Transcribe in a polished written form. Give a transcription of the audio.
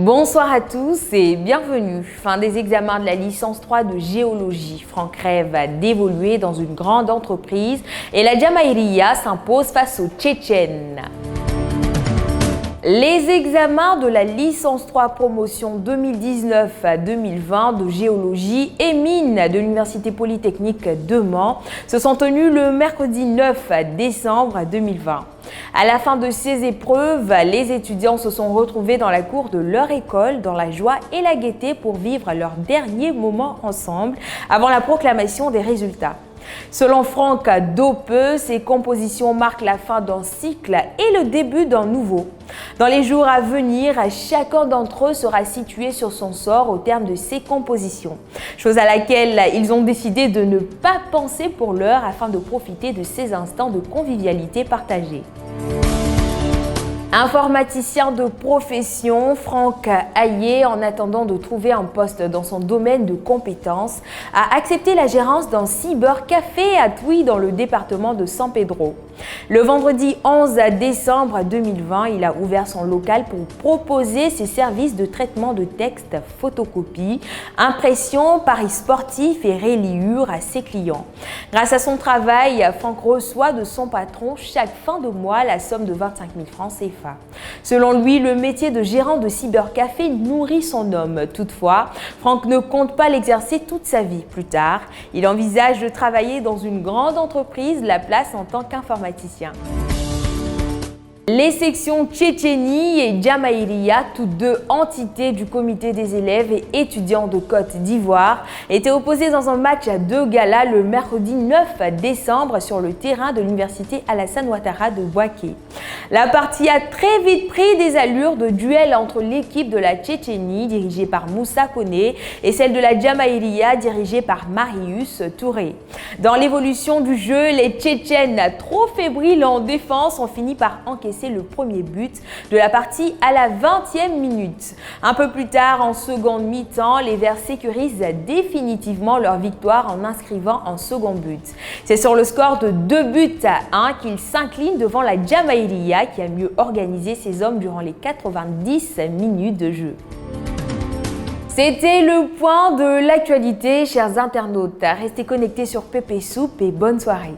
Bonsoir à tous et bienvenue. Fin des examens de la licence 3 de géologie. Franck rêve d'évoluer dans une grande entreprise et la Jamaïria s'impose face aux Tchétchènes. Les examens de la licence 3 promotion 2019-2020 de géologie et mines de l'Université Polytechnique de Mans se sont tenus le mercredi 9 décembre 2020. À la fin de ces épreuves, les étudiants se sont retrouvés dans la cour de leur école dans la joie et la gaieté pour vivre leurs derniers moments ensemble avant la proclamation des résultats. Selon Franck Dopeux, ces compositions marquent la fin d'un cycle et le début d'un nouveau. Dans les jours à venir, chacun d'entre eux sera situé sur son sort au terme de ces compositions, chose à laquelle ils ont décidé de ne pas penser pour l'heure afin de profiter de ces instants de convivialité partagés. Informaticien de profession, Franck Hayé, en attendant de trouver un poste dans son domaine de compétences, a accepté la gérance d'un cybercafé à Tuy dans le département de San Pedro. Le vendredi 11 décembre 2020, il a ouvert son local pour proposer ses services de traitement de texte, photocopie, impression, paris sportifs et reliure à ses clients. Grâce à son travail, Franck reçoit de son patron chaque fin de mois la somme de 25 000 francs CFA. Selon lui, le métier de gérant de cybercafé nourrit son homme. Toutefois, Franck ne compte pas l'exercer toute sa vie. Plus tard, il envisage de travailler dans une grande entreprise, la place en tant qu'informaticien. Les sections Tchétchénie et Jamaïria, toutes deux entités du comité des élèves et étudiants de Côte d'Ivoire, étaient opposées dans un match à deux galas le mercredi 9 décembre sur le terrain de l'université Alassane Ouattara de Bouaké. La partie a très vite pris des allures de duel entre l'équipe de la Tchétchénie dirigée par Moussa Koné et celle de la Jamaïria dirigée par Marius Touré. Dans l'évolution du jeu, les Tchétchènes, trop fébriles en défense, ont fini par encaisser le premier but de la partie à la 20e minute. Un peu plus tard, en seconde mi-temps, les Verts sécurisent définitivement leur victoire en inscrivant un second but. C'est sur le score de 2-1 qu'ils s'inclinent devant la Jamaïria qui a mieux organisé ses hommes durant les 90 minutes de jeu. C'était le point de l'actualité, chers internautes. Restez connectés sur Pépé Soupe et bonne soirée.